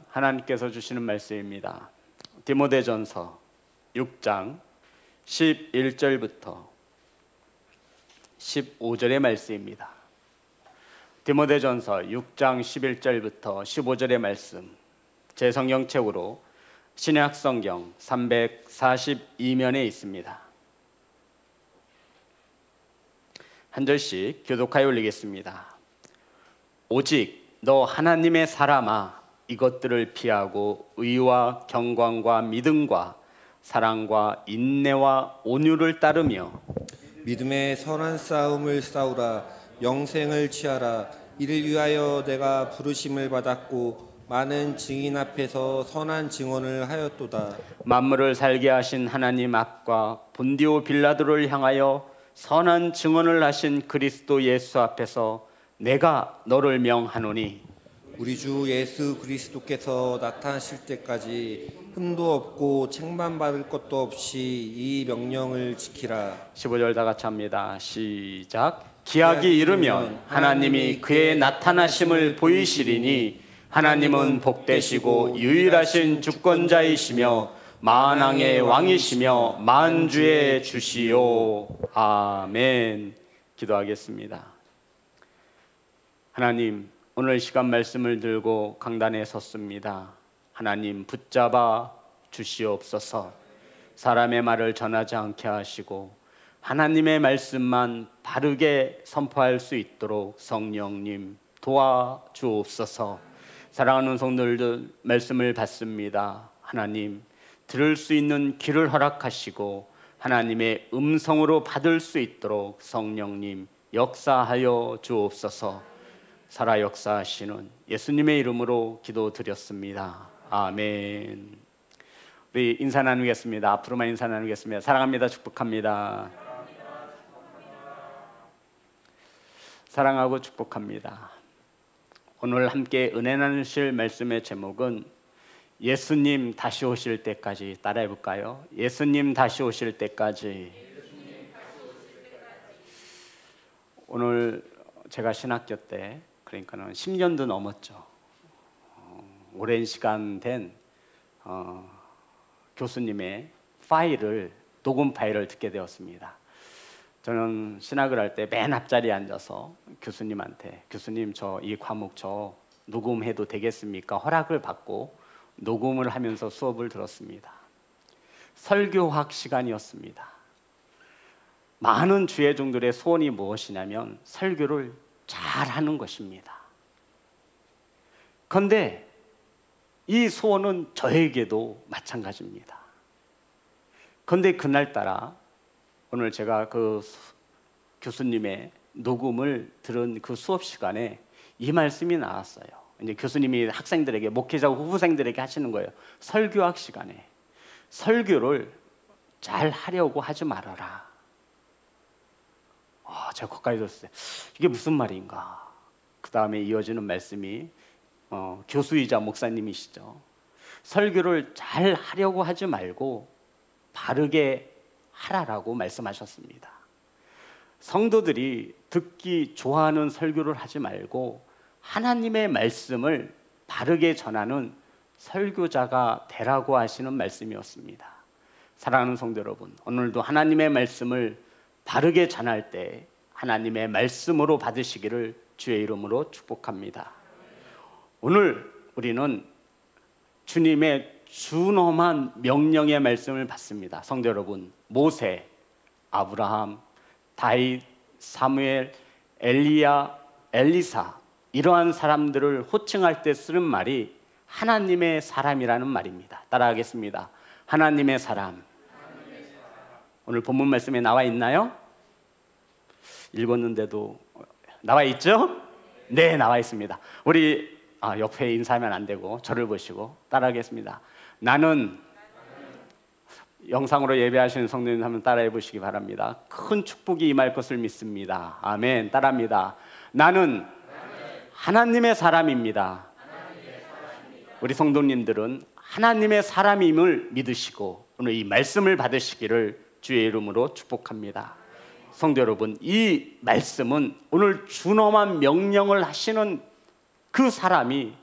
하나님께서 주시는 말씀입니다. 디모데전서 6장 11절부터 15절의 말씀입니다. 디모데전서 6장 11절부터 15절의 말씀, 제 성경책으로 신약성경 342면에 있습니다. 한 절씩 교독하여 올리겠습니다. 오직 너 하나님의 사람아, 이것들을 피하고 의와 경건과 믿음과 사랑과 인내와 온유를 따르며 믿음의 선한 싸움을 싸우라. 영생을 취하라. 이를 위하여 내가 부르심을 받았고 많은 증인 앞에서 선한 증언을 하였도다. 만물을 살게 하신 하나님 앞과 본디오 빌라도를 향하여 선한 증언을 하신 그리스도 예수 앞에서 내가 너를 명하노니 우리 주 예수 그리스도께서 나타나실 때까지 흠도 없고 책망받을 것도 없이 이 명령을 지키라. 15절 다 같이 합니다. 시작. 기약이 이르면 하나님이 그의 나타나심을 보이시리니 하나님은 복되시고 유일하신 주권자이시며 만왕의 왕이시며 만주의 주시요. 아멘. 기도하겠습니다. 하나님, 오늘 시간 말씀을 들고 강단에 섰습니다. 하나님 붙잡아 주시옵소서. 사람의 말을 전하지 않게 하시고 하나님의 말씀만 바르게 선포할 수 있도록 성령님 도와주옵소서. 사랑하는 성도들, 말씀을 받습니다. 하나님, 들을 수 있는 귀를 허락하시고 하나님의 음성으로 받을 수 있도록 성령님 역사하여 주옵소서. 살아 역사하시는 예수님의 이름으로 기도드렸습니다. 아멘. 우리 인사 나누겠습니다. 앞으로만 인사 나누겠습니다. 사랑합니다. 축복합니다. 사랑하고 축복합니다. 오늘 함께 은혜 나누실 말씀의 제목은 예수님 다시 오실 때까지. 따라해 볼까요? 예수님 다시 오실 때까지. 오늘 제가 신학교 때, 그러니까는 10년도 넘었죠. 오랜 시간 된 교수님의 녹음 파일을 듣게 되었습니다. 저는 신학을 할 때 맨 앞자리에 앉아서 교수님한테, 교수님 저 이 과목 저 녹음해도 되겠습니까? 허락을 받고 녹음을 하면서 수업을 들었습니다. 설교학 시간이었습니다. 많은 주의 종들의 소원이 무엇이냐면 설교를 잘하는 것입니다. 그런데 이 소원은 저에게도 마찬가지입니다. 그런데 그날따라 오늘 제가 그 교수님의 녹음을 들은 그 수업 시간에 이 말씀이 나왔어요. 이제 교수님이 학생들에게, 목회자 후생들에게 하시는 거예요. 설교학 시간에 설교를 잘 하려고 하지 말아라. 제가 거기까지 들었어요. 이게 무슨 말인가? 그 다음에 이어지는 말씀이 교수이자 목사님이시죠. 설교를 잘 하려고 하지 말고 바르게 하라라고 말씀하셨습니다. 성도들이 듣기 좋아하는 설교를 하지 말고 하나님의 말씀을 바르게 전하는 설교자가 되라고 하시는 말씀이었습니다. 사랑하는 성도 여러분, 오늘도 하나님의 말씀을 바르게 전할 때 하나님의 말씀으로 받으시기를 주의 이름으로 축복합니다. 오늘 우리는 주님의 준엄한 명령의 말씀을 받습니다. 성도 여러분, 모세, 아브라함, 다윗, 사무엘, 엘리야, 엘리사, 이러한 사람들을 호칭할 때 쓰는 말이 하나님의 사람이라는 말입니다. 따라하겠습니다. 하나님의 사람. 오늘 본문 말씀에 나와 있나요? 읽었는데도 나와 있죠? 네, 나와 있습니다. 우리 옆에 인사하면 안 되고 저를 보시고 따라하겠습니다. 나는, 영상으로 예배하시는 성도님 한번 따라해 보시기 바랍니다. 큰 축복이 임할 것을 믿습니다. 아멘. 따라합니다. 나는 하나님의 사람입니다. 우리 성도님들은 하나님의 사람임을 믿으시고 오늘 이 말씀을 받으시기를 주의 이름으로 축복합니다. 성도 여러분, 이 말씀은 오늘 준엄한 명령을 하시는 그 사람이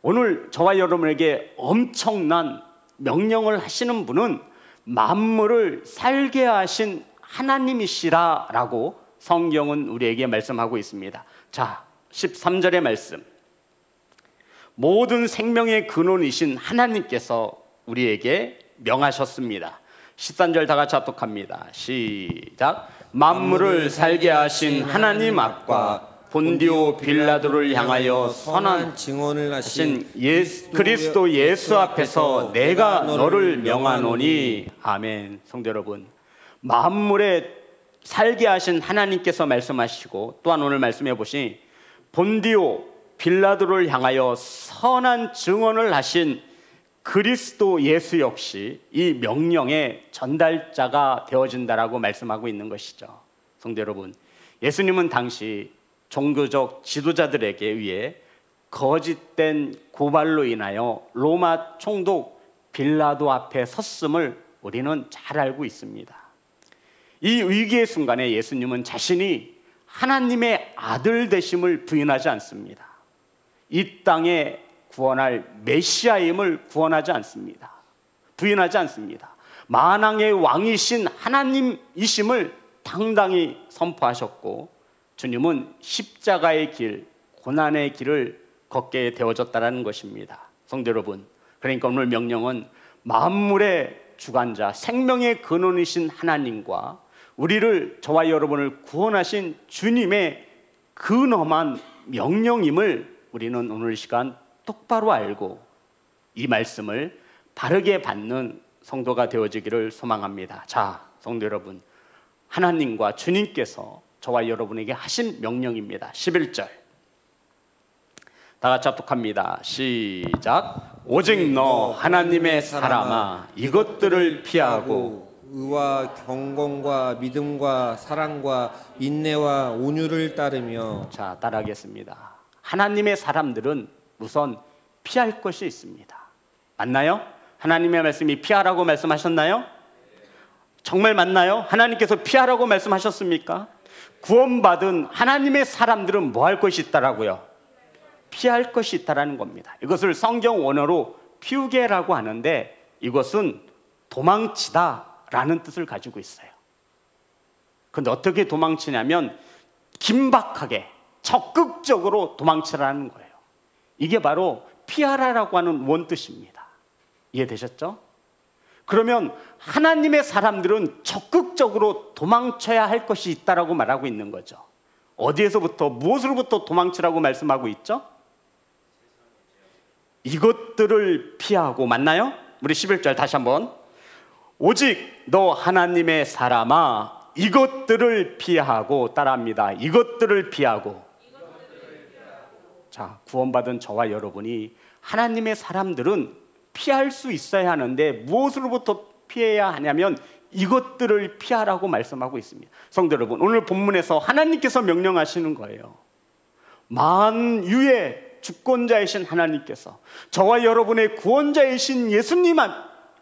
오늘 저와 여러분에게 엄청난 명령을 하시는 분은 만물을 살게 하신 하나님이시라라고 성경은 우리에게 말씀하고 있습니다. 자, 13절의 말씀. 모든 생명의 근원이신 하나님께서 우리에게 명하셨습니다. 13절 다 같이 합독합니다. 시작. 만물을 살게 하신 하나님 앞과 본디오 빌라도를 향하여 선한 증언을 하신 그리스도 예수 앞에서 내가 너를 명하노니. 아멘. 성도 여러분, 만물에 살게 하신 하나님께서 말씀하시고, 또한 오늘 말씀해 보신 본디오 빌라도를 향하여 선한 증언을 하신 그리스도 예수 역시 이 명령의 전달자가 되어진다라고 말씀하고 있는 것이죠. 성도 여러분, 예수님은 당시 종교적 지도자들에게 의해 거짓된 고발로 인하여 로마 총독 빌라도 앞에 섰음을 우리는 잘 알고 있습니다. 이 위기의 순간에 예수님은 자신이 하나님의 아들 되심을 부인하지 않습니다. 이 땅에 구원할 메시아임을 구원하지 않습니다. 부인하지 않습니다. 만왕의 왕이신 하나님이심을 당당히 선포하셨고, 주님은 십자가의 길, 고난의 길을 걷게 되어졌다는 것입니다. 성도 여러분, 그러니까 오늘 명령은 만물의 주관자, 생명의 근원이신 하나님과 우리를, 저와 여러분을 구원하신 주님의 근엄한 명령임을 우리는 오늘 이 시간 똑바로 알고 이 말씀을 바르게 받는 성도가 되어지기를 소망합니다. 자, 성도 여러분, 하나님과 주님께서 저와 여러분에게 하신 명령입니다. 11절 다 같이 합독합니다. 시작. 오직 너 하나님의 사람아 이것들을 피하고 의와 경건과 믿음과 사랑과 인내와 온유를 따르며. 자, 따라하겠습니다. 하나님의 사람들은 우선 피할 것이 있습니다. 맞나요? 하나님의 말씀이 피하라고 말씀하셨나요? 정말 맞나요? 하나님께서 피하라고 말씀하셨습니까? 구원받은 하나님의 사람들은 뭐 할 것이 있다라고요? 피할 것이 있다라는 겁니다. 이것을 성경 원어로 피우게라고 하는데, 이것은 도망치다라는 뜻을 가지고 있어요. 그런데 어떻게 도망치냐면 긴박하게, 적극적으로 도망치라는 거예요. 이게 바로 피하라라고 하는 원뜻입니다. 이해되셨죠? 그러면 하나님의 사람들은 적극적으로 도망쳐야 할 것이 있다라고 말하고 있는 거죠. 어디에서부터, 무엇으로부터 도망치라고 말씀하고 있죠? 이것들을 피하고. 맞나요? 우리 11절 다시 한번. 오직 너 하나님의 사람아 이것들을 피하고. 따라합니다. 이것들을 피하고. 자, 구원받은 저와 여러분이, 하나님의 사람들은 피할 수 있어야 하는데 무엇으로부터 피해야 하냐면 이것들을 피하라고 말씀하고 있습니다. 성도 여러분, 오늘 본문에서 하나님께서 명령하시는 거예요. 만유의 주권자이신 하나님께서, 저와 여러분의 구원자이신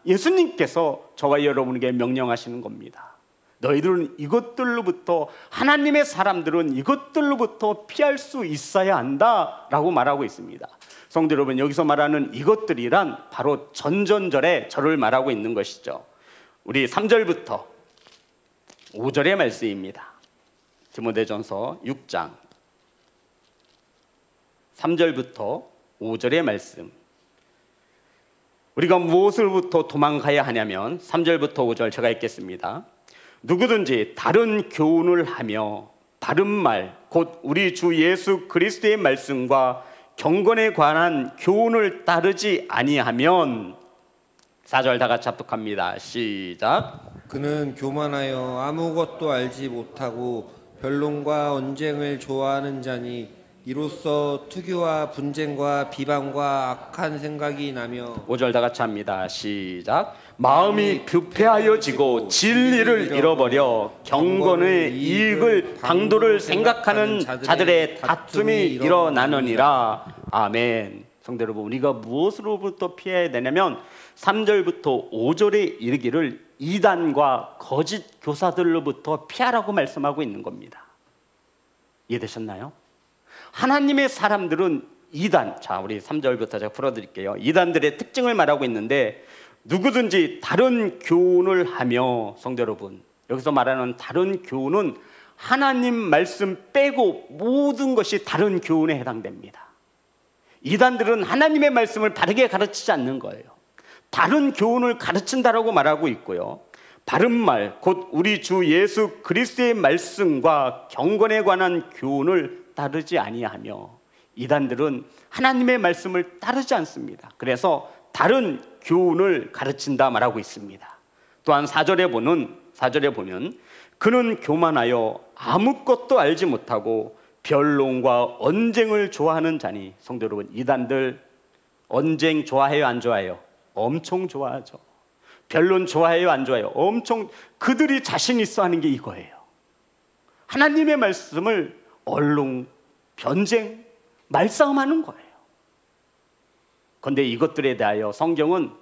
예수님께서 저와 여러분에게 명령하시는 겁니다. 너희들은 이것들로부터, 하나님의 사람들은 이것들로부터 피할 수 있어야 한다라고 말하고 있습니다. 성도 여러분, 여기서 말하는 이것들이란 바로 전전절의 절을 말하고 있는 것이죠. 우리 3절부터 5절의 말씀입니다. 디모데전서 6장 3절부터 5절의 말씀. 우리가 무엇으로부터 도망가야 하냐면 3절부터 5절 제가 읽겠습니다. 누구든지 다른 교훈을 하며 바른 말, 곧 우리 주 예수 그리스도의 말씀과 경건에 관한 교훈을 따르지 아니하면. 4절 다 같이 합독합니다. 시작. 그는 교만하여 아무것도 알지 못하고 변론과 언쟁을 좋아하는 자니 이로써 투교와 분쟁과 비방과 악한 생각이 나며. 5절 다 같이 합니다. 시작. 마음이 부패하여지고 진리를 잃어버려 경건의 이익을 방도를 생각하는 자들의 다툼이 일어나느니라. 아멘. 성도 여러분, 우리가 무엇으로부터 피해야 되냐면 3절부터 5절에 이르기를 이단과 거짓 교사들로부터 피하라고 말씀하고 있는 겁니다. 이해되셨나요? 하나님의 사람들은 이단, 자 우리 3절부터 제가 풀어드릴게요. 이단들의 특징을 말하고 있는데, 누구든지 다른 교훈을 하며, 성도 여러분, 여기서 말하는 다른 교훈은 하나님 말씀 빼고 모든 것이 다른 교훈에 해당됩니다. 이단들은 하나님의 말씀을 바르게 가르치지 않는 거예요. 다른 교훈을 가르친다라고 말하고 있고요, 바른 말, 곧 우리 주 예수 그리스도의 말씀과 경건에 관한 교훈을 따르지 아니하며, 이단들은 하나님의 말씀을 따르지 않습니다. 그래서 다른 교훈을 가르친다 말하고 있습니다. 또한 4절에 보면 그는 교만하여 아무것도 알지 못하고 변론과 언쟁을 좋아하는 자니, 성도 여러분, 이단들 언쟁 좋아해요, 안 좋아해요? 엄청 좋아하죠. 변론 좋아해요, 안 좋아해요? 엄청. 그들이 자신 있어 하는 게 이거예요. 하나님의 말씀을 언론, 변쟁, 말싸움하는 거예요. 그런데 이것들에 대하여 성경은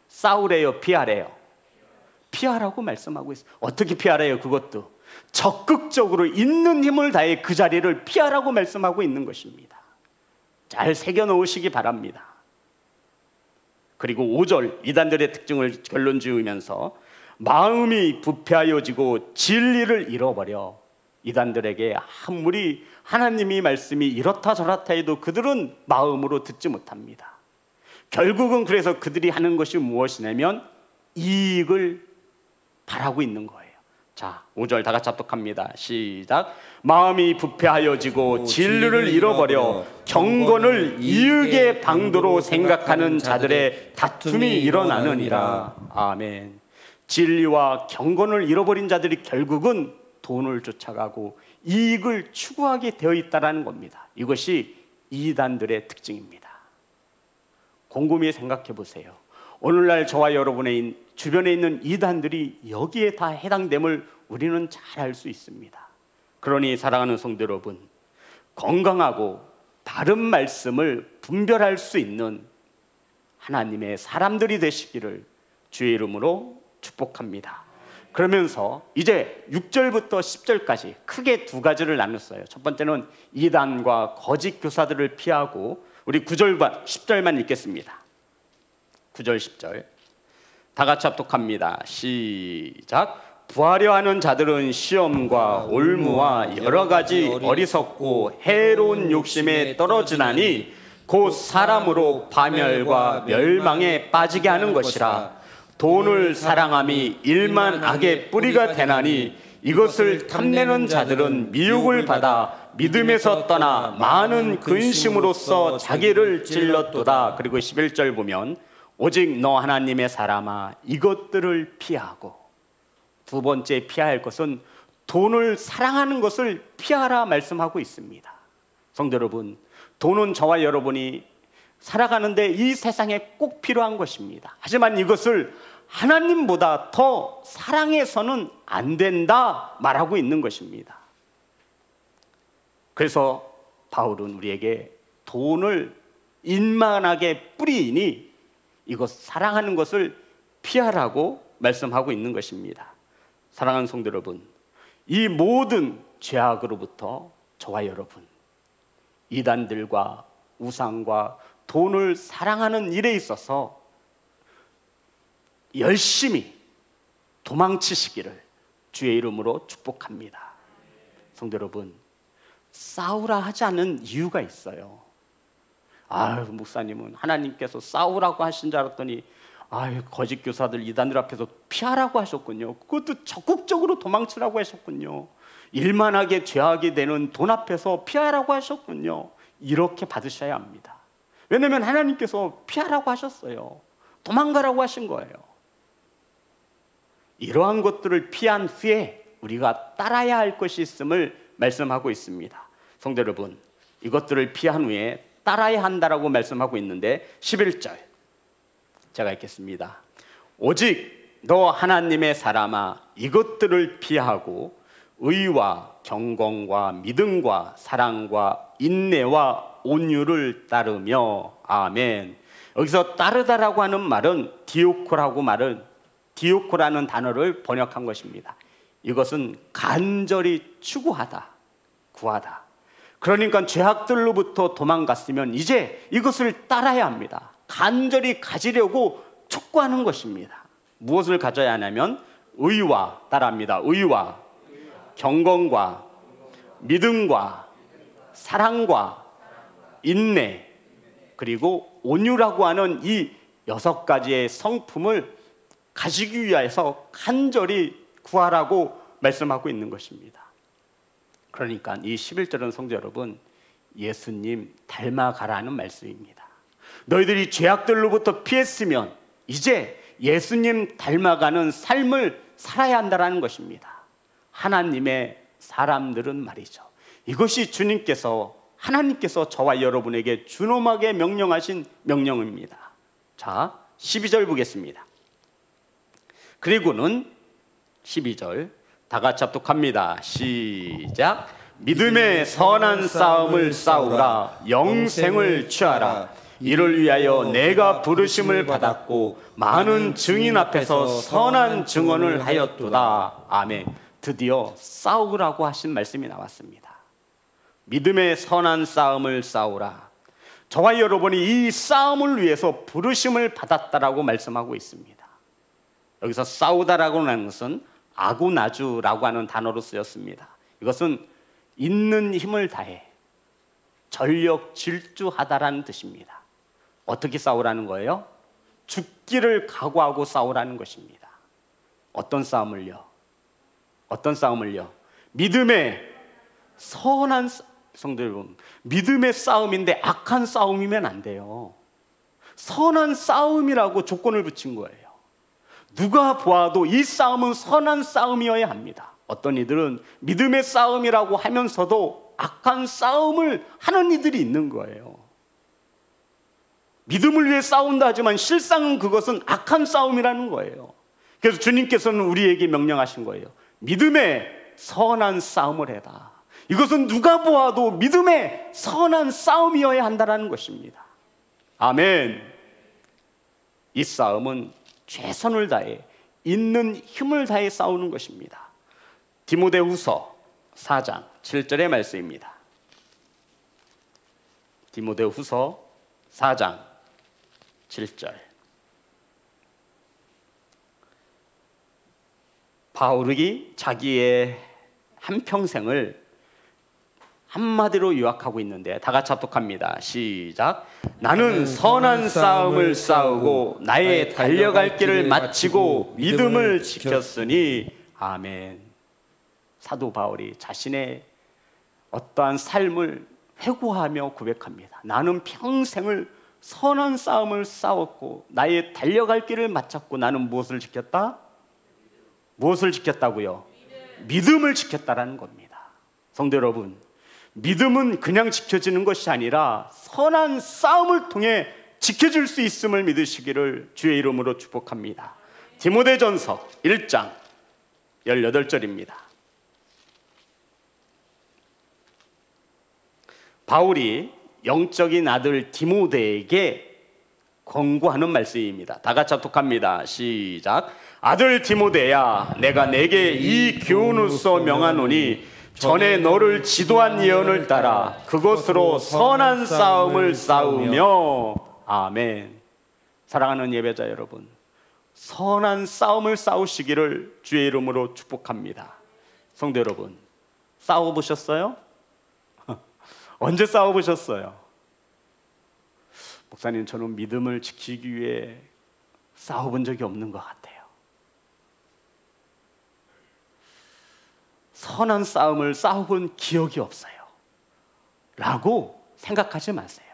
싸우래요, 피하래요? 피하라고 말씀하고 있어요. 어떻게 피하래요? 그것도 적극적으로 있는 힘을 다해 그 자리를 피하라고 말씀하고 있는 것입니다. 잘 새겨놓으시기 바랍니다. 그리고 5절, 이단들의 특징을 결론 지으면서 마음이 부패하여지고 진리를 잃어버려, 이단들에게 아무리 하나님이 말씀이 이렇다 저렇다 해도 그들은 마음으로 듣지 못합니다. 결국은 그래서 그들이 하는 것이 무엇이냐면 이익을 바라고 있는 거예요. 자, 5절 다 같이 합독합니다. 시작. 마음이 부패하여지고 진리를 잃어버려 경건을 이익의 방도로 생각하는 자들의 다툼이 일어나느니라. 아멘. 진리와 경건을 잃어버린 자들이 결국은 돈을 쫓아가고 이익을 추구하게 되어 있다는 겁니다. 이것이 이단들의 특징입니다. 곰곰이 생각해 보세요. 오늘날 저와 여러분의 주변에 있는 이단들이 여기에 다 해당됨을 우리는 잘 알 수 있습니다. 그러니 사랑하는 성도 여러분, 건강하고 바른 말씀을 분별할 수 있는 하나님의 사람들이 되시기를 주의 이름으로 축복합니다. 그러면서 이제 6절부터 10절까지 크게 두 가지를 나눴어요. 첫 번째는 이단과 거짓 교사들을 피하고, 우리 9절과 10절만 읽겠습니다. 9절 10절 다 같이 합독합니다. 시작. 부하려 하는 자들은 시험과 올무와 여러 가지 어리석고 해로운 욕심에 떨어지나니 곧 사람으로 파멸과 멸망에 빠지게 하는 것이라. 돈을 사랑함이 일만 악의 뿌리가 되나니 이것을 탐내는 자들은 미혹을 받아 믿음에서 떠나 많은 근심으로써 자기를 찔렀도다. 그리고 11절 보면 오직 너 하나님의 사람아 이것들을 피하고, 두 번째 피해야 할 것은 돈을 사랑하는 것을 피하라 말씀하고 있습니다. 성도 여러분, 돈은 저와 여러분이 살아가는데 이 세상에 꼭 필요한 것입니다. 하지만 이것을 하나님보다 더 사랑해서는 안 된다 말하고 있는 것입니다. 그래서 바울은 우리에게 돈을 인만하게 뿌리니 이것 사랑하는 것을 피하라고 말씀하고 있는 것입니다. 사랑하는 성도 여러분, 이 모든 죄악으로부터 저와 여러분, 이단들과 우상과 돈을 사랑하는 일에 있어서 열심히 도망치시기를 주의 이름으로 축복합니다. 성도 여러분, 싸우라 하지 않은 이유가 있어요. 아유, 목사님은 하나님께서 싸우라고 하신 줄 알았더니 아유, 거짓 교사들 이단들 앞에서 피하라고 하셨군요. 그것도 적극적으로 도망치라고 하셨군요. 일만하게 죄하게 되는 돈 앞에서 피하라고 하셨군요. 이렇게 받으셔야 합니다. 왜냐하면 하나님께서 피하라고 하셨어요. 도망가라고 하신 거예요. 이러한 것들을 피한 후에 우리가 따라야 할 것이 있음을 말씀하고 있습니다. 성도 여러분, 이것들을 피한 후에 따라야 한다라고 말씀하고 있는데 11절 제가 읽겠습니다. 오직 너 하나님의 사람아 이것들을 피하고 의와 경건과 믿음과 사랑과 인내와 온유를 따르며. 아멘. 여기서 따르다라고 하는 말은 디오코라는 단어를 번역한 것입니다. 이것은 간절히 추구하다, 구하다. 그러니까 죄악들로부터 도망갔으면 이제 이것을 따라야 합니다. 간절히 가지려고 촉구하는 것입니다. 무엇을 가져야 하냐면 의와, 따라합니다. 의와 경건과 믿음과 사랑과 인내 그리고 온유라고 하는 이 6가지의 성품을 가지기 위해서 간절히 구하라고 말씀하고 있는 것입니다. 그러니까 이 11절은 성도 여러분, 예수님 닮아가라는 말씀입니다. 너희들이 죄악들로부터 피했으면 이제 예수님 닮아가는 삶을 살아야 한다는 것입니다. 하나님의 사람들은 말이죠, 이것이 하나님께서 저와 여러분에게 준엄하게 명령하신 명령입니다. 자, 12절 보겠습니다. 그리고는 12절 다 같이 합독합니다. 시작. 믿음의 선한 싸움을 싸우라. 영생을 취하라. 이를 위하여 내가 부르심을 받았고 많은 증인 앞에서 선한 증언을 하였도다. 아멘. 드디어 싸우라고 하신 말씀이 나왔습니다. 믿음의 선한 싸움을 싸우라. 저와 여러분이 이 싸움을 위해서 부르심을 받았다라고 말씀하고 있습니다. 여기서 싸우다라고 하는 것은 아구나주라고 하는 단어로 쓰였습니다. 이것은 있는 힘을 다해 전력 질주하다라는 뜻입니다. 어떻게 싸우라는 거예요? 죽기를 각오하고 싸우라는 것입니다. 어떤 싸움을요? 믿음의 선한, 성도 여러분, 믿음의 싸움인데 악한 싸움이면 안 돼요. 선한 싸움이라고 조건을 붙인 거예요. 누가 보아도 이 싸움은 선한 싸움이어야 합니다. 어떤 이들은 믿음의 싸움이라고 하면서도 악한 싸움을 하는 이들이 있는 거예요. 믿음을 위해 싸운다 하지만 실상은 그것은 악한 싸움이라는 거예요. 그래서 주님께서는 우리에게 명령하신 거예요. 믿음의 선한 싸움을 해라. 이것은 누가 보아도 믿음의 선한 싸움이어야 한다는 것입니다. 아멘. 이 싸움은 최선을 다해 있는 힘을 다해 싸우는 것입니다. 디모데후서 4장 7절의 말씀입니다. 디모데후서 4장 7절. 바울이 자기의 한평생을 한마디로 요약하고 있는데 다 같이 합독합니다. 시작. 나는 선한 싸움을 싸우고 나의 달려갈 길을 마치고 믿음을 지켰으니. 아멘. 사도 바울이 자신의 어떠한 삶을 회고하며 고백합니다. 나는 평생을 선한 싸움을 싸웠고 나의 달려갈 길을 마쳤고 나는 무엇을 지켰다? 무엇을 지켰다고요? 믿음을 지켰다라는 겁니다. 성도 여러분, 믿음은 그냥 지켜지는 것이 아니라 선한 싸움을 통해 지켜질 수 있음을 믿으시기를 주의 이름으로 축복합니다. 디모데전서 1장 18절입니다. 바울이 영적인 아들 디모데에게 권고하는 말씀입니다. 다 같이 합독합니다. 시작. 아들 디모데야, 내가 내게 이 교훈으로서 명하노니 전에 너를 지도한 예언을 따라 그것으로 선한 싸움을 싸우며. 아멘. 사랑하는 예배자 여러분, 선한 싸움을 싸우시기를 주의 이름으로 축복합니다. 성도 여러분, 싸워보셨어요? 언제 싸워보셨어요? 목사님, 저는 믿음을 지키기 위해 싸워본 적이 없는 것 같아요. 선한 싸움을 싸워본 기억이 없어요 라고 생각하지 마세요.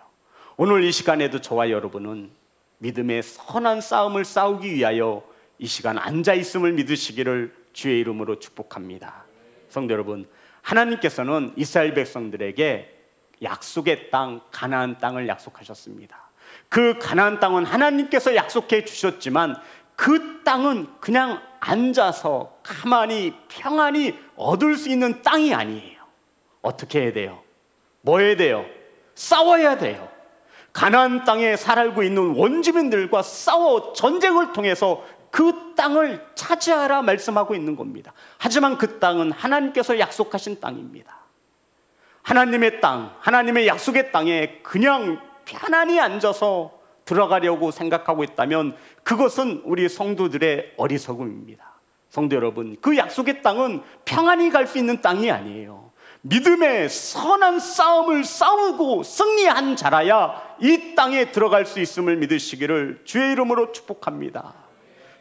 오늘 이 시간에도 저와 여러분은 믿음의 선한 싸움을 싸우기 위하여 이 시간 앉아있음을 믿으시기를 주의 이름으로 축복합니다. 성도 여러분, 하나님께서는 이스라엘 백성들에게 약속의 땅, 가나안 땅을 약속하셨습니다. 그 가나안 땅은 하나님께서 약속해 주셨지만 그 땅은 그냥 앉아서 가만히 평안히 얻을 수 있는 땅이 아니에요. 어떻게 해야 돼요? 뭐 해야 돼요? 싸워야 돼요. 가나안 땅에 살고 있는 원주민들과 싸워 전쟁을 통해서 그 땅을 차지하라 말씀하고 있는 겁니다. 하지만 그 땅은 하나님께서 약속하신 땅입니다. 하나님의 땅, 하나님의 약속의 땅에 그냥 편안히 앉아서 들어가려고 생각하고 있다면 그것은 우리 성도들의 어리석음입니다. 성도 여러분, 그 약속의 땅은 평안히 갈 수 있는 땅이 아니에요. 믿음의 선한 싸움을 싸우고 승리한 자라야 이 땅에 들어갈 수 있음을 믿으시기를 주의 이름으로 축복합니다.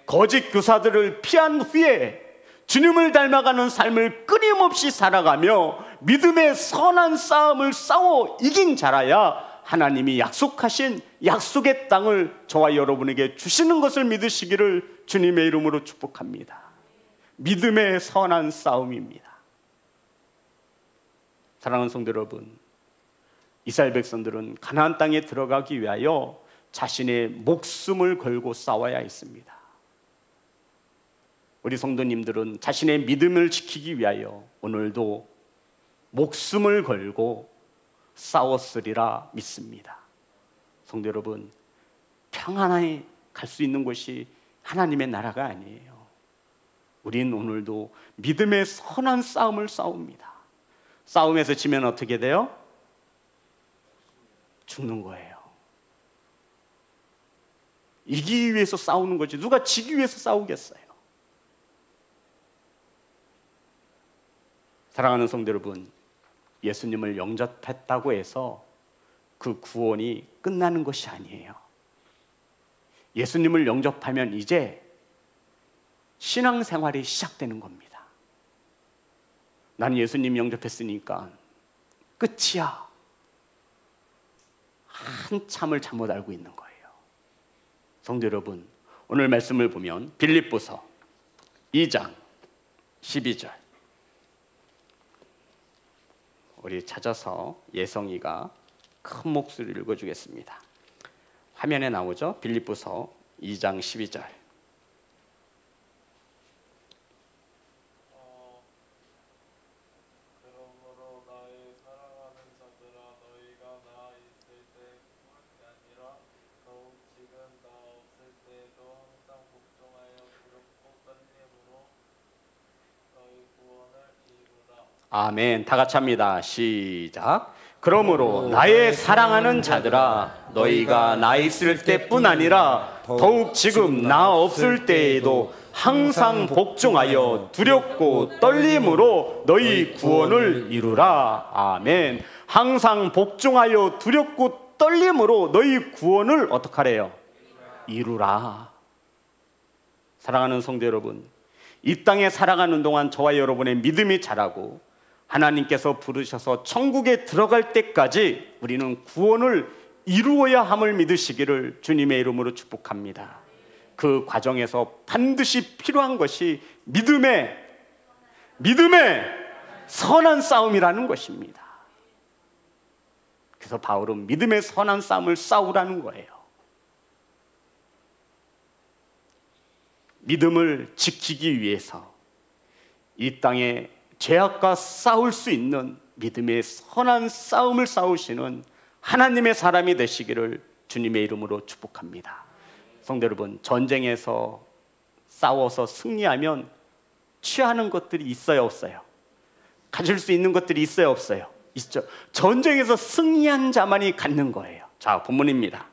거짓 교사들을 피한 후에 주님을 닮아가는 삶을 끊임없이 살아가며 믿음의 선한 싸움을 싸워 이긴 자라야 하나님이 약속하신 약속의 땅을 저와 여러분에게 주시는 것을 믿으시기를 주님의 이름으로 축복합니다. 믿음의 선한 싸움입니다. 사랑하는 성도 여러분, 이스라엘 백성들은 가나안 땅에 들어가기 위하여 자신의 목숨을 걸고 싸워야 했습니다. 우리 성도님들은 자신의 믿음을 지키기 위하여 오늘도 목숨을 걸고 싸웠으리라 믿습니다. 성도 여러분, 평안히 갈 수 있는 곳이 하나님의 나라가 아니에요. 우린 오늘도 믿음의 선한 싸움을 싸웁니다. 싸움에서 지면 어떻게 돼요? 죽는 거예요. 이기기 위해서 싸우는 거지 누가 지기 위해서 싸우겠어요? 사랑하는 성도 여러분, 예수님을 영접했다고 해서 그 구원이 끝나는 것이 아니에요. 예수님을 영접하면 이제 신앙생활이 시작되는 겁니다. 나는 예수님 영접했으니까 끝이야. 한참을 잘못 알고 있는 거예요. 성도 여러분, 오늘 말씀을 보면 빌립보서 2장 12절 우리 찾아서 예성이가 큰 목소리를 읽어주겠습니다. 화면에 나오죠? 빌립보서 2장 12절. 그러므로 나의 사랑하는 자들아, 너희가 나 있을 때뿐이 아니라 더욱 지금 나 없을 때에도 항상 복종하여 두렵고 떨림으로 너희 구원을 이루라. 아멘. 다 같이 합니다. 시작. 그러므로 나의 사랑하는 자들아, 너희가 나 있을 때뿐 아니라 더욱 지금 나 없을 때에도 항상 복종하여 두렵고 떨림으로 너희 구원을 이루라. 아멘. 항상 복종하여 두렵고 떨림으로 너희 구원을 어떻게 하래요? 이루라. 사랑하는 성도 여러분, 이 땅에 살아가는 동안 저와 여러분의 믿음이 자라고 하나님께서 부르셔서 천국에 들어갈 때까지 우리는 구원을 이루어야 함을 믿으시기를 주님의 이름으로 축복합니다. 그 과정에서 반드시 필요한 것이 믿음의 선한 싸움이라는 것입니다. 그래서 바울은 믿음의 선한 싸움을 싸우라는 거예요. 믿음을 지키기 위해서 이 땅에 죄악과 싸울 수 있는 믿음의 선한 싸움을 싸우시는 하나님의 사람이 되시기를 주님의 이름으로 축복합니다. 성도 여러분, 전쟁에서 싸워서 승리하면 취하는 것들이 있어요, 없어요? 가질 수 있는 것들이 있어요, 없어요? 있죠. 전쟁에서 승리한 자만이 갖는 거예요. 자, 본문입니다.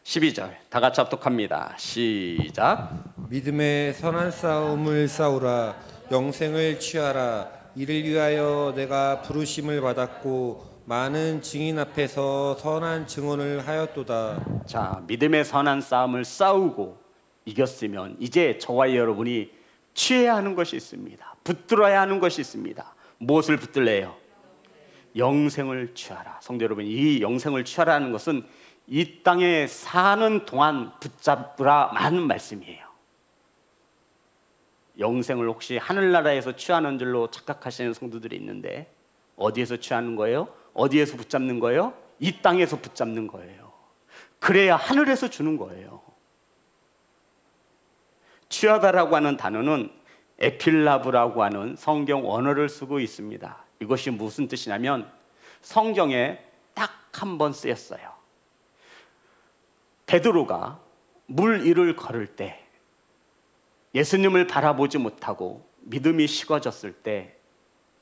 12절 다 같이 합독합니다. 시작. 믿음의 선한 싸움을 싸우라. 영생을 취하라. 이를 위하여 내가 부르심을 받았고 많은 증인 앞에서 선한 증언을 하였도다. 자, 믿음의 선한 싸움을 싸우고 이겼으면 이제 저와 여러분이 취해야 하는 것이 있습니다. 붙들어야 하는 것이 있습니다. 무엇을 붙들래요? 영생을 취하라. 성도 여러분, 이 영생을 취하라는 것은 이 땅에 사는 동안 붙잡으라라는 말씀이에요. 영생을 혹시 하늘나라에서 취하는 줄로 착각하시는 성도들이 있는데 어디에서 취하는 거예요? 어디에서 붙잡는 거예요? 이 땅에서 붙잡는 거예요. 그래야 하늘에서 주는 거예요. 취하다라고 하는 단어는 에필라브라고 하는 성경 원어를 쓰고 있습니다. 이것이 무슨 뜻이냐면 성경에 딱 한 번 쓰였어요. 베드로가 물 위를 걸을 때 예수님을 바라보지 못하고 믿음이 식어졌을 때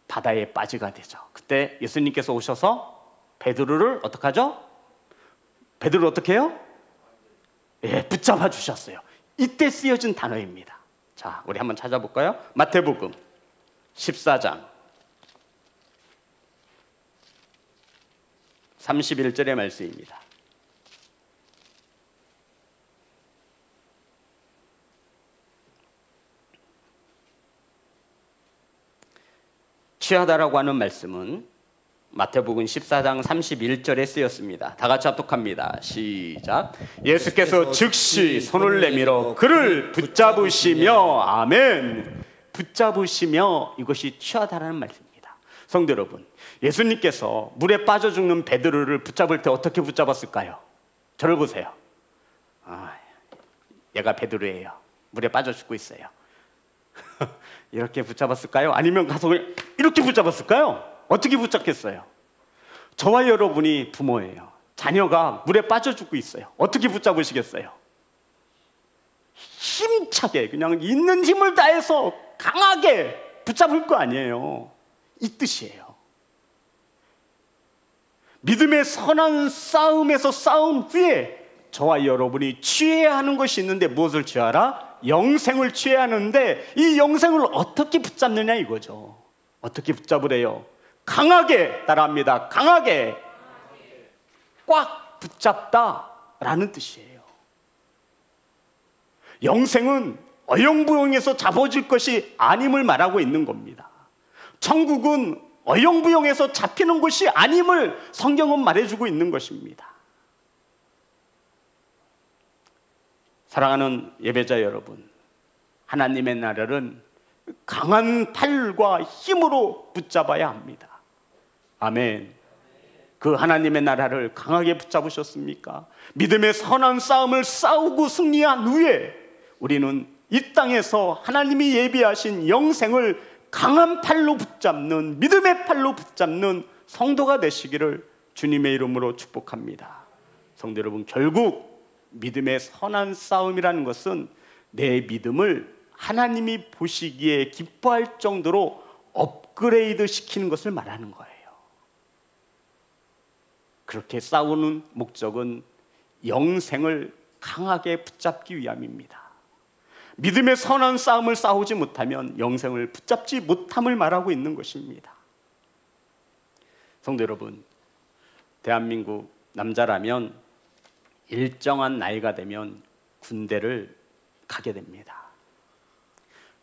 바다에 빠지게 되죠. 그때 예수님께서 오셔서 베드로를 어떻게 하죠? 베드로를 어떻게 해요? 예, 붙잡아 주셨어요. 이때 쓰여진 단어입니다. 자, 우리 한번 찾아볼까요? 마태복음 14장 31절의 말씀입니다. 취하다라고 하는 말씀은 마태복음 14장 31절에 쓰였습니다. 다 같이 합독합니다. 시작. 예수께서 즉시 손을 내밀어 그를 붙잡으시며, 아멘, 붙잡으시며, 이것이 취하다라는 말씀입니다. 성도 여러분, 예수님께서 물에 빠져 죽는 베드로를 붙잡을 때 어떻게 붙잡았을까요? 저를 보세요. 얘가 베드로예요. 물에 빠져 죽고 있어요. 이렇게 붙잡았을까요? 아니면 가서 그냥 이렇게 붙잡았을까요? 어떻게 붙잡겠어요? 저와 여러분이 부모예요. 자녀가 물에 빠져 죽고 있어요. 어떻게 붙잡으시겠어요? 힘차게, 그냥 있는 힘을 다해서 강하게 붙잡을 거 아니에요. 이 뜻이에요. 믿음의 선한 싸움에서 싸운 후에 저와 여러분이 취해야 하는 것이 있는데, 무엇을 취하라? 영생을 취해야 하는데, 이 영생을 어떻게 붙잡느냐 이거죠. 어떻게 붙잡으래요? 강하게, 따라합니다. 강하게 꽉 붙잡다라는 뜻이에요. 영생은 어영부영에서 잡아질 것이 아님을 말하고 있는 겁니다. 천국은 어영부영에서 잡히는 것이 아님을 성경은 말해주고 있는 것입니다. 사랑하는 예배자 여러분, 하나님의 나라는 강한 팔과 힘으로 붙잡아야 합니다. 아멘. 그 하나님의 나라를 강하게 붙잡으셨습니까? 믿음의 선한 싸움을 싸우고 승리한 후에 우리는 이 땅에서 하나님이 예비하신 영생을 강한 팔로 붙잡는, 믿음의 팔로 붙잡는 성도가 되시기를 주님의 이름으로 축복합니다. 성도 여러분, 결국 믿음의 선한 싸움이라는 것은 내 믿음을 하나님이 보시기에 기뻐할 정도로 업그레이드 시키는 것을 말하는 거예요. 그렇게 싸우는 목적은 영생을 강하게 붙잡기 위함입니다. 믿음의 선한 싸움을 싸우지 못하면 영생을 붙잡지 못함을 말하고 있는 것입니다. 성도 여러분, 대한민국 남자라면 일정한 나이가 되면 군대를 가게 됩니다.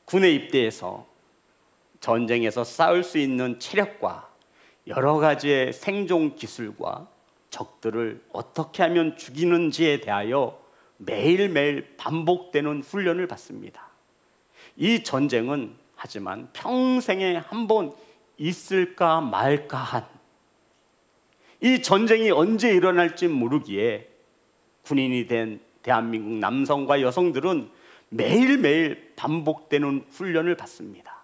군에 입대해서 전쟁에서 싸울 수 있는 체력과 여러 가지의 생존 기술과 적들을 어떻게 하면 죽이는지에 대하여 매일매일 반복되는 훈련을 받습니다. 이 전쟁은 하지만 평생에 한 번 있을까 말까 한, 이 전쟁이 언제 일어날지 모르기에 군인이 된 대한민국 남성과 여성들은 매일매일 반복되는 훈련을 받습니다.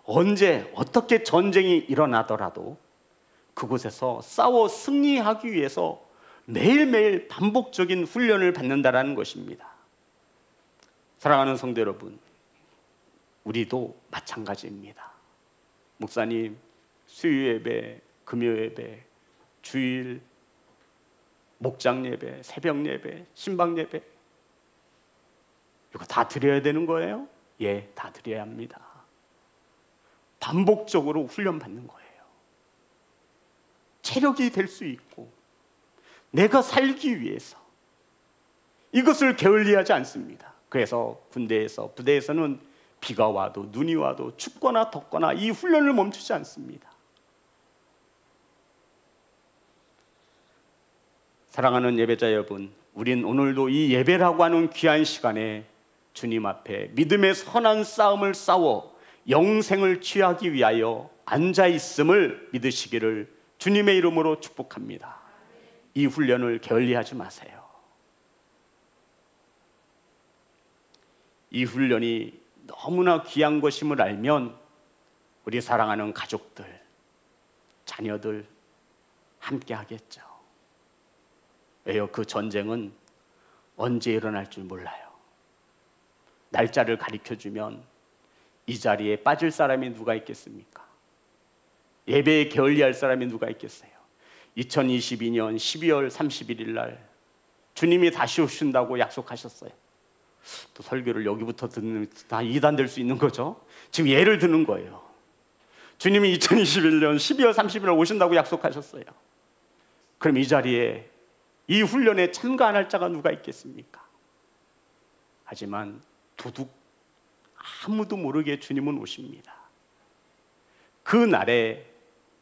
언제 어떻게 전쟁이 일어나더라도 그곳에서 싸워 승리하기 위해서 매일매일 반복적인 훈련을 받는다는 것입니다. 사랑하는 성도 여러분, 우리도 마찬가지입니다. 목사님, 수요 예배, 금요 예배, 주일, 목장 예배, 새벽 예배, 신방 예배, 이거 다 드려야 되는 거예요? 예, 다 드려야 합니다. 반복적으로 훈련 받는 거예요. 체력이 될 수 있고 내가 살기 위해서 이것을 게을리하지 않습니다. 그래서 군대에서, 부대에서는 비가 와도 눈이 와도 춥거나 덥거나 이 훈련을 멈추지 않습니다. 사랑하는 예배자 여러분, 우린 오늘도 이 예배라고 하는 귀한 시간에 주님 앞에 믿음의 선한 싸움을 싸워 영생을 취하기 위하여 앉아있음을 믿으시기를 주님의 이름으로 축복합니다. 이 훈련을 게을리하지 마세요. 이 훈련이 너무나 귀한 것임을 알면 우리 사랑하는 가족들, 자녀들 함께 하겠죠. 왜요? 그 전쟁은 언제 일어날 줄 몰라요. 날짜를 가리켜주면 이 자리에 빠질 사람이 누가 있겠습니까? 예배에 게을리할 사람이 누가 있겠어요? 2022년 12월 31일 날 주님이 다시 오신다고 약속하셨어요. 또 설교를 여기부터 듣는 다 이단될 수 있는 거죠. 지금 예를 드는 거예요. 주님이 2021년 12월 30일 오신다고 약속하셨어요. 그럼 이 자리에 이 훈련에 참가 안 할 자가 누가 있겠습니까? 하지만 도둑 아무도 모르게 주님은 오십니다. 그 날에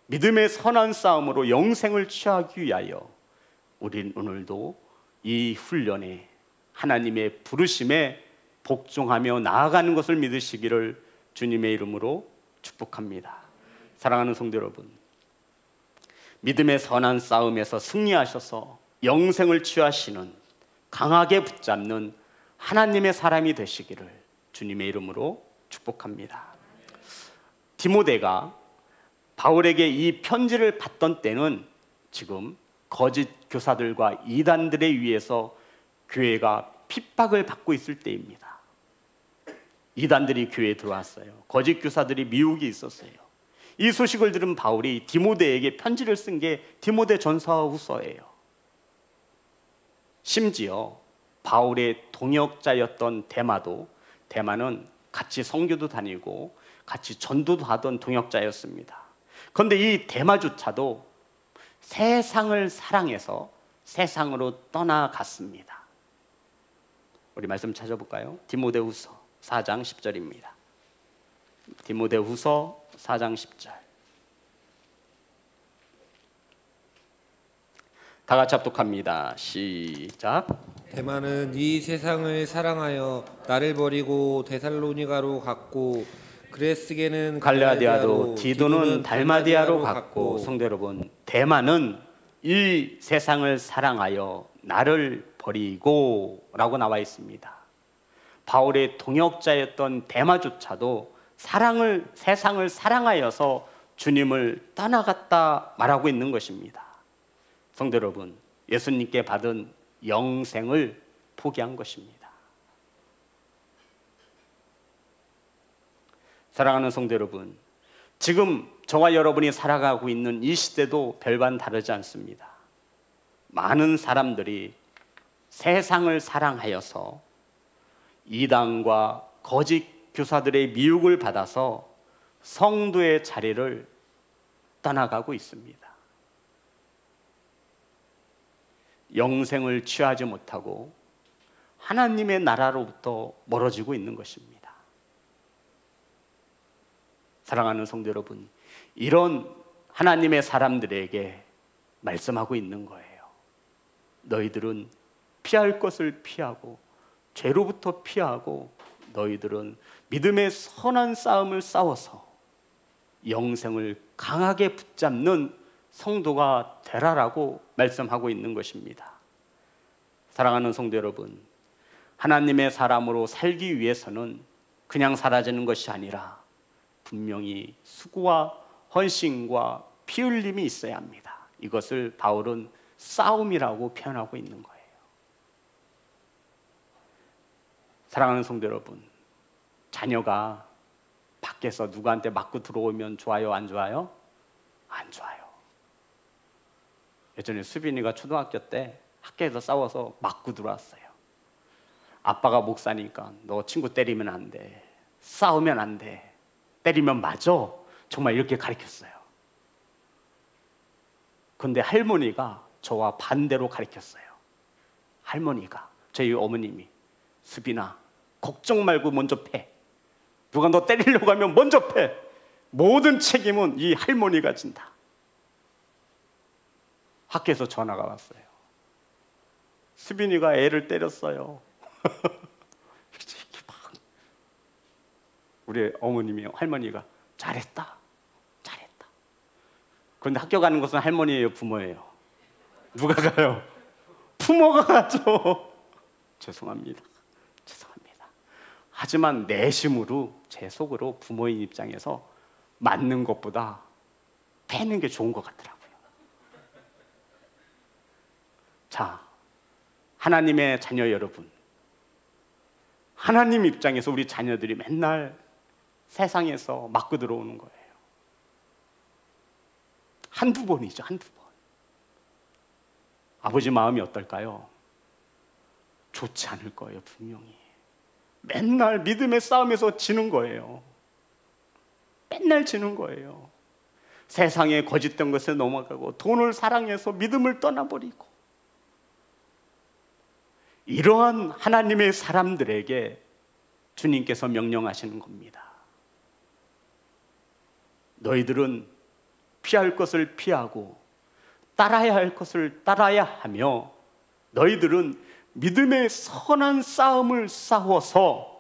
믿음의 선한 싸움으로 영생을 취하기 위하여 우린 오늘도 이 훈련에 하나님의 부르심에 복종하며 나아가는 것을 믿으시기를 주님의 이름으로 축복합니다. 사랑하는 성도 여러분, 믿음의 선한 싸움에서 승리하셔서 영생을 취하시는, 강하게 붙잡는 하나님의 사람이 되시기를 주님의 이름으로 축복합니다. 디모데가 바울에게 이 편지를 받던 때는 지금 거짓 교사들과 이단들에 의해서 교회가 핍박을 받고 있을 때입니다. 이단들이 교회에 들어왔어요. 거짓 교사들이 미혹이 있었어요. 이 소식을 들은 바울이 디모데에게 편지를 쓴 게 디모데 전서후서예요. 심지어 바울의 동역자였던 데마는 같이 선교도 다니고 같이 전도도 하던 동역자였습니다. 그런데 이 데마조차도 세상을 사랑해서 세상으로 떠나갔습니다. 우리 말씀 찾아볼까요? 디모데후서 4장 10절입니다. 디모데후서 4장 10절. 다 같이 합독합니다. 시작. 데마는 이 세상을 사랑하여 나를 버리고 데살로니가로 갔고 그레스게는 갈라디아로, 디도는 달마디아로 갔고. 성도 여러분, 데마는 이 세상을 사랑하여 나를 버리고 라고 나와 있습니다. 바울의 동역자였던 데마조차도 세상을 사랑하여서 주님을 떠나갔다 말하고 있는 것입니다. 성도 여러분, 예수님께 받은 영생을 포기한 것입니다. 사랑하는 성도 여러분, 지금 저와 여러분이 살아가고 있는 이 시대도 별반 다르지 않습니다. 많은 사람들이 세상을 사랑하여서 이단과 거짓 교사들의 미혹을 받아서 성도의 자리를 떠나가고 있습니다. 영생을 취하지 못하고 하나님의 나라로부터 멀어지고 있는 것입니다. 사랑하는 성도 여러분, 이런 하나님의 사람들에게 말씀하고 있는 거예요. 너희들은 피할 것을 피하고 죄로부터 피하고 너희들은 믿음의 선한 싸움을 싸워서 영생을 강하게 붙잡는 성도가 되라라고 말씀하고 있는 것입니다. 사랑하는 성도 여러분, 하나님의 사람으로 살기 위해서는 그냥 사라지는 것이 아니라 분명히 수고와 헌신과 피 흘림이 있어야 합니다. 이것을 바울은 싸움이라고 표현하고 있는 거예요. 사랑하는 성도 여러분, 자녀가 밖에서 누구한테 맞고 들어오면 좋아요, 안 좋아요? 안 좋아요. 예전에 수빈이가 초등학교 때 학교에서 싸워서 맞고 들어왔어요. 아빠가 목사니까 너 친구 때리면 안 돼, 싸우면 안 돼, 때리면 맞아, 정말 이렇게 가르쳤어요. 그런데 할머니가 저와 반대로 가르쳤어요. 할머니가, 저희 어머님이, 수빈아 걱정 말고 먼저 패, 누가 너 때리려고 하면 먼저 패, 모든 책임은 이 할머니가 진다. 학교에서 전화가 왔어요. 수빈이가 애를 때렸어요. 우리 어머님이, 할머니가 잘했다, 잘했다. 그런데 학교 가는 것은 할머니예요, 부모예요? 누가 가요? 부모가 가죠. 죄송합니다. 죄송합니다. 하지만 내심으로, 제 속으로 부모인 입장에서 맞는 것보다 패는 게 좋은 것 같더라고요. 자, 하나님의 자녀 여러분, 하나님 입장에서 우리 자녀들이 맨날 세상에서 맞고 들어오는 거예요. 한두 번이죠, 한두 번. 아버지 마음이 어떨까요? 좋지 않을 거예요, 분명히. 맨날 믿음의 싸움에서 지는 거예요. 맨날 지는 거예요. 세상에 거짓된 것에 넘어가고 돈을 사랑해서 믿음을 떠나버리고. 이러한 하나님의 사람들에게 주님께서 명령하시는 겁니다. 너희들은 피할 것을 피하고 따라야 할 것을 따라야 하며 너희들은 믿음의 선한 싸움을 싸워서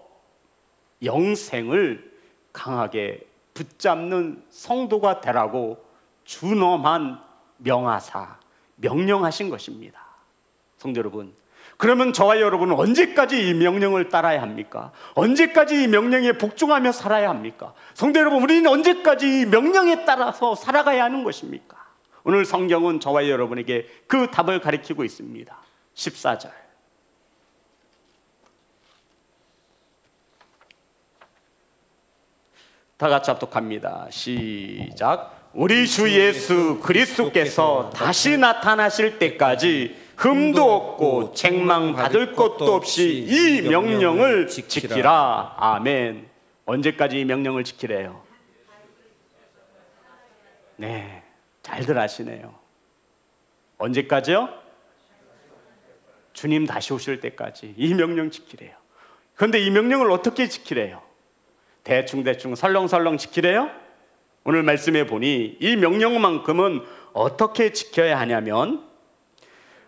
영생을 강하게 붙잡는 성도가 되라고 준엄한 명령하신 것입니다. 성도 여러분, 그러면 저와 여러분은 언제까지 이 명령을 따라야 합니까? 언제까지 이 명령에 복종하며 살아야 합니까? 성도 여러분, 우리는 언제까지 이 명령에 따라서 살아가야 하는 것입니까? 오늘 성경은 저와 여러분에게 그 답을 가리키고 있습니다. 14절. 다 같이 합독합니다. 시작. 우리 주 예수 그리스도께서 다시 나타나실 때까지 흠도 없고 책망 받을 것도 없이 이 명령을 지키라. 아멘. 언제까지 이 명령을 지키래요? 네, 잘들 아시네요. 언제까지요? 주님 다시 오실 때까지 이 명령 지키래요. 그런데 이 명령을 어떻게 지키래요? 대충 설렁설렁 지키래요? 오늘 말씀해 보니 이 명령만큼은 어떻게 지켜야 하냐면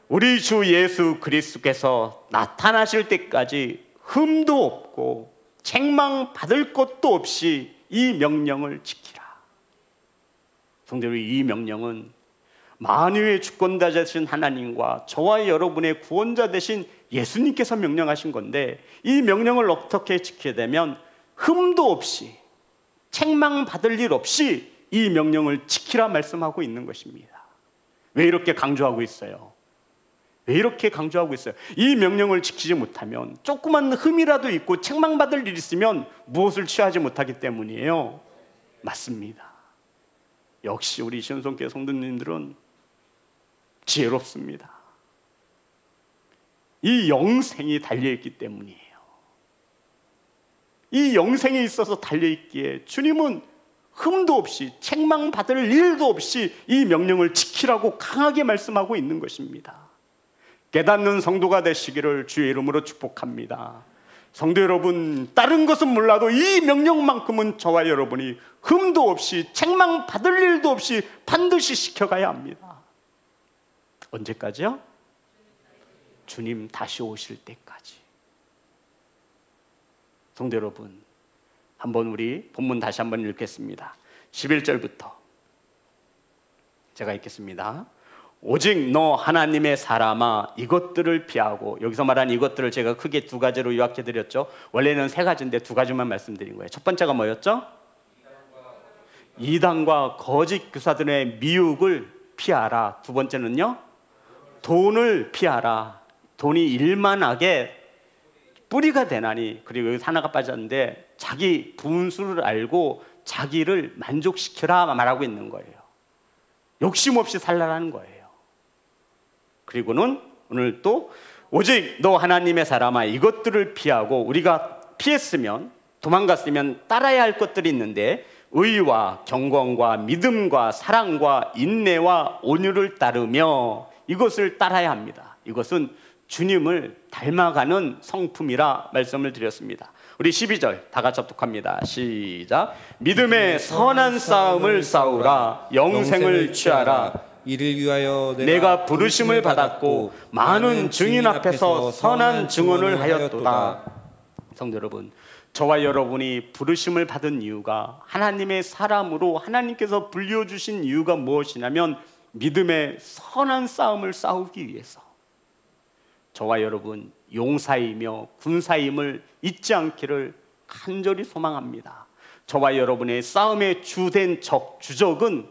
우리 주 예수 그리스도께서 나타나실 때까지 흠도 없고 책망 받을 것도 없이 이 명령을 지키라. 성도들, 이 명령은 만유의 주권자 되신 하나님과 저와 여러분의 구원자 되신 예수님께서 명령하신 건데 이 명령을 어떻게 지켜야 되면 흠도 없이 책망 받을 일 없이 이 명령을 지키라 말씀하고 있는 것입니다. 왜 이렇게 강조하고 있어요? 왜 이렇게 강조하고 있어요? 이 명령을 지키지 못하면 조그만 흠이라도 있고 책망받을 일 있으면 무엇을 취하지 못하기 때문이에요. 맞습니다. 역시 우리 신성교회 성도님들은 지혜롭습니다. 이 영생이 달려있기 때문이에요. 이 영생에 있어서 달려있기에 주님은 흠도 없이 책망받을 일도 없이 이 명령을 지키라고 강하게 말씀하고 있는 것입니다. 깨닫는 성도가 되시기를 주의 이름으로 축복합니다. 성도 여러분, 다른 것은 몰라도 이 명령만큼은 저와 여러분이 흠도 없이 책망받을 일도 없이 반드시 지켜가야 합니다. 언제까지요? 주님 다시 오실 때까지. 성도 여러분, 한번 우리 본문 다시 한번 읽겠습니다. 11절부터 제가 읽겠습니다. 오직 너 하나님의 사람아 이것들을 피하고, 여기서 말한 이것들을 제가 크게 두 가지로 요약해 드렸죠. 원래는 세 가지인데 두 가지만 말씀드린 거예요. 첫 번째가 뭐였죠? 이단과 거짓 교사들의 미혹을 피하라. 두 번째는요, 돈을 피하라. 돈이 일만하게 뿌리가 되나니. 그리고 여기 하나가 빠졌는데 자기 분수를 알고 자기를 만족시키라 말하고 있는 거예요. 욕심 없이 살라라는 거예요. 그리고는 오늘 또 오직 너 하나님의 사람아 이것들을 피하고, 우리가 피했으면 도망갔으면 따라야 할 것들이 있는데 의와 경건과 믿음과 사랑과 인내와 온유를 따르며 이것을 따라야 합니다. 이것은 주님을 닮아가는 성품이라 말씀을 드렸습니다. 우리 12절 다 같이 합독합니다. 시작. 믿음의 선한 싸움을 싸우라. 영생을 취하라. 이를 위하여 내가 부르심을 받았고 많은 증인 앞에서 선한 증언을 하였도다. 성도 여러분, 저와 여러분이 부르심을 받은 이유가, 하나님의 사람으로 하나님께서 불려주신 이유가 무엇이냐면 믿음의 선한 싸움을 싸우기 위해서. 저와 여러분 용사이며 군사임을 잊지 않기를 간절히 소망합니다. 저와 여러분의 싸움의 주된 주적은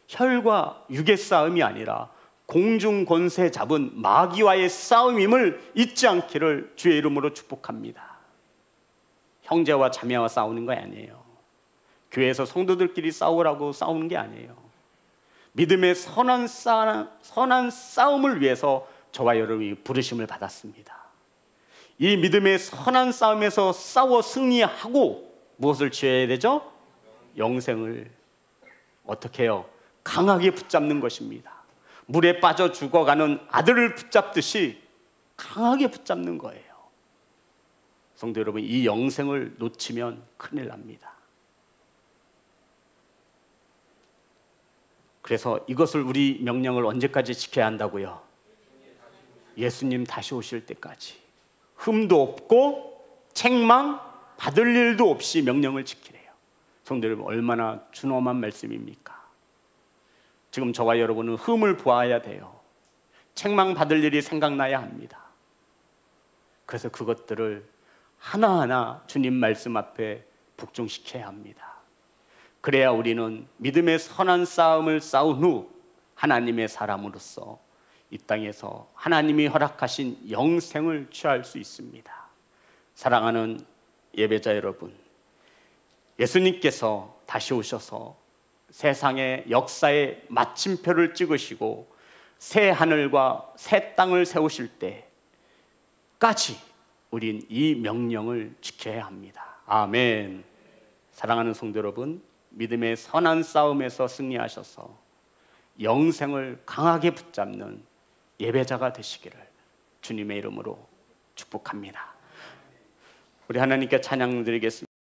혈과 육의 싸움이 아니라 공중 권세 잡은 마귀와의 싸움임을 잊지 않기를 주의 이름으로 축복합니다. 형제와 자매와 싸우는 거 아니에요. 교회에서 성도들끼리 싸우라고 싸우는 게 아니에요. 믿음의 선한 싸움을 위해서 저와 여러분이 부르심을 받았습니다. 이 믿음의 선한 싸움에서 싸워 승리하고 무엇을 취해야 되죠? 영생을 어떻게 해요? 강하게 붙잡는 것입니다. 물에 빠져 죽어가는 아들을 붙잡듯이 강하게 붙잡는 거예요. 성도 여러분, 이 영생을 놓치면 큰일 납니다. 그래서 이것을 우리 명령을 언제까지 지켜야 한다고요? 예수님 다시 오실 때까지. 흠도 없고 책망 받을 일도 없이 명령을 지키래요. 성도 여러분, 얼마나 준엄한 말씀입니까? 지금 저와 여러분은 흠을 보아야 돼요. 책망 받을 일이 생각나야 합니다. 그래서 그것들을 하나하나 주님 말씀 앞에 복종시켜야 합니다. 그래야 우리는 믿음의 선한 싸움을 싸운 후 하나님의 사람으로서 이 땅에서 하나님이 허락하신 영생을 취할 수 있습니다. 사랑하는 예배자 여러분, 예수님께서 다시 오셔서 세상의 역사의 마침표를 찍으시고 새 하늘과 새 땅을 세우실 때까지 우린 이 명령을 지켜야 합니다. 아멘. 사랑하는 성도 여러분, 믿음의 선한 싸움에서 승리하셔서 영생을 강하게 붙잡는 예배자가 되시기를 주님의 이름으로 축복합니다. 우리 하나님께 찬양 드리겠습니다.